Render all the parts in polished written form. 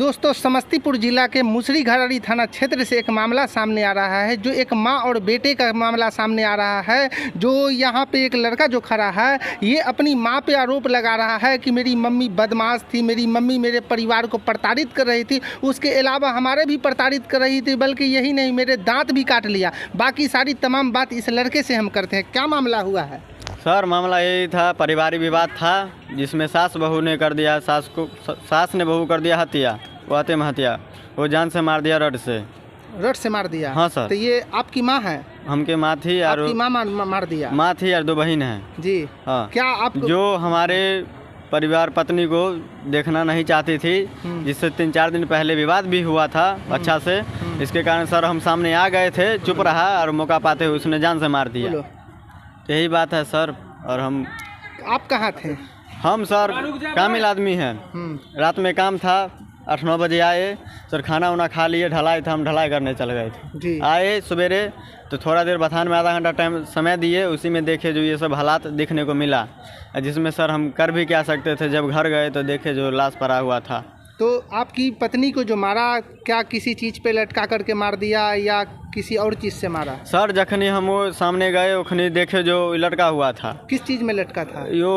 दोस्तों, समस्तीपुर जिला के मुसरी घरारी थाना क्षेत्र से एक मामला सामने आ रहा है, जो एक मां और बेटे का मामला सामने आ रहा है। जो यहां पे एक लड़का जो खड़ा है, ये अपनी मां पे आरोप लगा रहा है कि मेरी मम्मी बदमाश थी, मेरी मम्मी मेरे परिवार को प्रताड़ित कर रही थी, उसके अलावा हमारे भी प्रताड़ित कर रही थी, बल्कि यही नहीं मेरे दांत भी काट लिया। बाकी सारी तमाम बात इस लड़के से हम करते हैं। क्या मामला हुआ है सर? मामला यही था, पारिवारिक विवाद था, जिसमें सास बहू ने कर दिया, सास ने बहू कर दिया हत्या, वो आत्म हत्या, वो जान से मार दिया, रड से मार दिया। हाँ सर। तो ये आपकी माँ है? हमके माँ थी और आपकी माँ मार दिया? माँ थी और 2 बहन हैं जी। हाँ। क्या आप जो हमारे परिवार पत्नी को देखना नहीं चाहती थी, जिससे 3-4 दिन पहले विवाद भी हुआ था अच्छा से। इसके कारण सर हम सामने आ गए थे, चुप रहा और मौका पाते हुए उसने जान से मार दिया। यही बात है सर। और हम आप कहाँ थे? हम सर कामिल आदमी हैं, रात में काम था, 8-9 बजे आए सर, खाना वाना खा लिए, ढलाई था, हम ढलाई करने चल गए थे। आए सवेरे तो थोड़ा देर बथान में आधा घंटा टाइम समय दिए, उसी में देखे जो ये सब हालात देखने को मिला, जिसमें सर हम कर भी क्या सकते थे। जब घर गए तो देखे जो लाश पड़ा हुआ था। तो आपकी पत्नी को जो मारा, क्या किसी चीज़ पे लटका करके मार दिया या किसी और चीज़ से मारा? सर जखनी हम वो सामने गए, उखनी देखे जो लटका हुआ था। किस चीज़ में लटका था? यो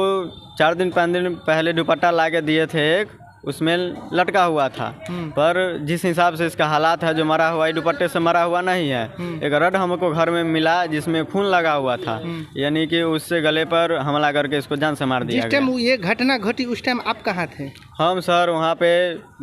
4-5 दिन पहले दुपट्टा ला के दिए थे एक, उसमें लटका हुआ था। पर जिस हिसाब से इसका हालात है, जो मरा हुआ है दुपट्टे से मरा हुआ नहीं है। एक रड हमको घर में मिला जिसमें खून लगा हुआ था, यानी कि उससे गले पर हमला करके इसको जान से मार दिया गया। जिस टाइम ये घटना घटी उस टाइम आप कहाँ थे? हम सर वहाँ पे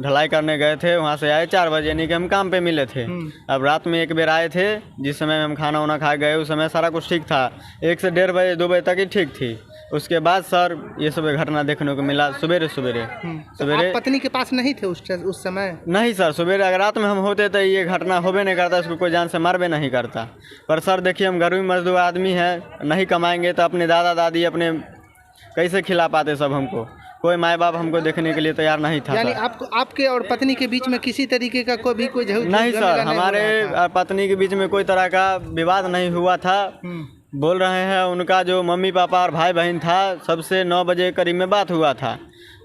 ढलाई करने गए थे, वहाँ से आए 4 बजे, यानी कि हम काम पे मिले थे। अब रात में एक बेर आए थे, जिस समय हम खाना वाना खा गए, उस समय सारा कुछ ठीक था। 1 से 1:30 बजे 2 बजे तक ही ठीक थी। उसके बाद सर ये सब घटना देखने को मिला सवेरे। तो आप पत्नी के पास नहीं थे उस समय? नहीं सर, सवेरे अगर रात में हम होते तो ये घटना होबे नहीं करता, इसको कोई जान से मारबे नहीं करता। पर सर देखिए, हम गरीब मजदूर आदमी हैं, नहीं कमाएंगे तो अपने दादा दादी अपने कैसे खिला पाते सब हमको? कोई माँ बाप हमको देखने के लिए तैयार नहीं था। यानी आपके और पत्नी के बीच में किसी तरीके का कोई नहीं सर, हमारे पत्नी के बीच में कोई तरह का विवाद नहीं हुआ था। बोल रहे हैं उनका जो मम्मी पापा और भाई बहन था, सबसे 9 बजे करीब में बात हुआ था।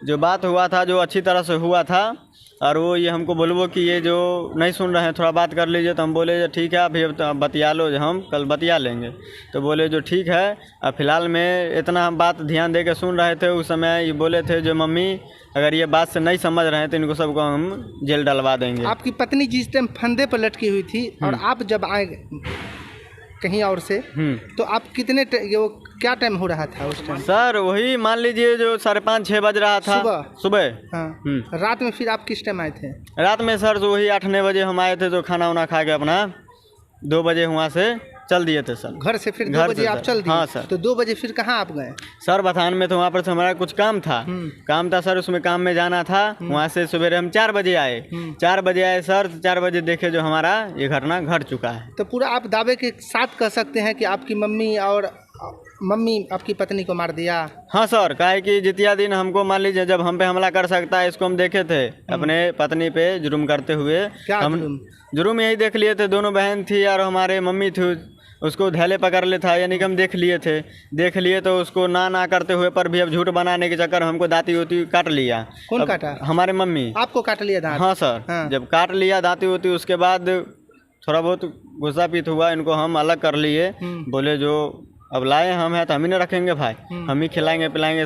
जो बात हुआ था जो अच्छी तरह से हुआ था, और वो ये हमको बोलबो कि ये जो नहीं सुन रहे हैं थोड़ा बात कर लीजिए। तो हम बोले जो ठीक है, अभी बतिया लो, जो हम कल बतिया लेंगे। तो बोले जो ठीक है। अब फिलहाल में इतना हम बात ध्यान दे के सुन रहे थे। उस समय ये बोले थे जो मम्मी अगर ये बात से नहीं समझ रहे हैं तो इनको सबको हम जेल डलवा देंगे। आपकी पत्नी जिस टाइम फंदे पर लटकी हुई थी और आप जब आए कहीं और से, तो आप कितने क्या टाइम हो रहा था उस टाइम? सर वही मान लीजिए जो 5:30-6 बज रहा था सुबह। हाँ। रात में फिर आप किस टाइम आए थे? रात में सर जो वही 8-9 बजे हम आए थे, तो खाना वाना खा के अपना 2 बजे वहाँ से चल दिए थे सर। घर से फिर 2 बजे आप चल दिए? हाँ सर। तो 2 बजे फिर कहाँ आप गए? सर बथान में, तो वहाँ पर हमारा कुछ काम था सर, उसमें काम में जाना था। वहाँ से सवेरे हम 4 बजे आए। 4 बजे आए सर, 4 बजे देखे जो हमारा ये घटना घट चुका है। तो पूरा आप दावे के साथ कह सकते हैं कि आपकी मम्मी आपकी पत्नी को मार दिया? हाँ सर, काहे कि जितिया दिन हमको मान लीजिए जब हम पे हमला कर सकता है, इसको हम देखे थे अपने पत्नी पे जुर्म करते हुए। क्या हम जुर्म यही देख लिए थे, दोनों बहन थी और हमारे मम्मी थी, उसको धैले पकड़ ले था, यानी कि हम देख लिए तो उसको ना करते हुए पर भी अब झूठ बनाने के चक्कर हमको दांती होती काट लिया। कौन काटा? हमारे मम्मी। आपको काट लिया दांत? हाँ सर। हाँ। जब काट लिया दांती होती, उसके बाद थोड़ा बहुत गुस्सा पीत हुआ, इनको हम अलग कर लिए। बोले जो अब लाए हम हैं तो हम ही नहीं रखेंगे भाई, हम ही खिलाएंगे पिलाएंगे,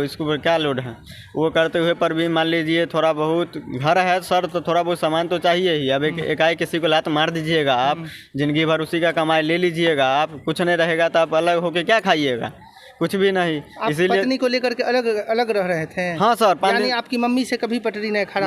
इसको पर क्या लोड है। वो करते हुए पर भी मान लीजिए थोड़ा बहुत घर है सर, तो थोड़ा बहुत सामान तो चाहिए ही। अब एकाएक किसी को लात मार दीजिएगा आप, जिंदगी भर उसी का कमाई ले लीजिएगा आप, कुछ नहीं रहेगा तो आप अलग होके क्या खाइएगा? कुछ भी नहीं। इसीलिए पत्नी को लेकर के अलग रह रहे थे? हाँ सर। यानी आपकी मम्मी से कभी पटरी नहीं खा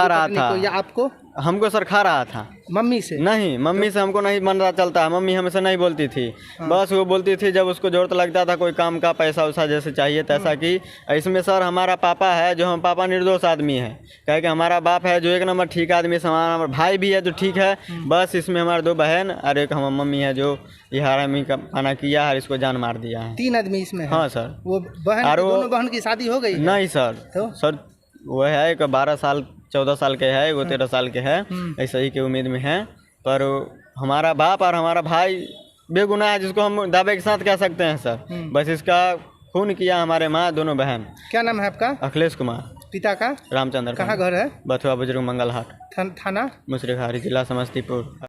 रहा था? या आपको? हमको सर खा रहा था। मम्मी से? नहीं, मम्मी से हमको नहीं मन रहा चलता। मम्मी हमें से नहीं बोलती थी। बस वो बोलती थी जब उसको जरूरत लगता था कोई काम का, पैसा वैसा जैसे चाहिए तैसा की। इसमें सर हमारा पापा है, जो हम पापा निर्दोष आदमी है, कहे कि हमारा बाप है जो 1 नंबर ठीक आदमी, हमारा भाई भी है जो ठीक है। बस इसमें हमारे 2 बहन और एक हम मम्मी है जो ये हरामी का खाना किया है, इसको जान मार दिया है। 3 आदमी इसमें? हाँ सर। वो बहन, दोनों बहन की शादी हो गई? नहीं सर। तो सर वो है एक 12-14 साल के है, वो 13 साल के है, ऐसे ही के उम्मीद में है। पर हमारा बाप और हमारा भाई बेगुनाह है, जिसको हम दावे के साथ कह सकते हैं सर। बस इसका खून किया हमारे माँ, दोनों बहन। क्या नाम है आपका? अखिलेश कुमार। पिता का रामचंद्र कहाँ पांडे। घर है? बथुआ बुजुर्ग मंगल हाट, थाना? मुसरीघारी, जिला समस्तीपुर।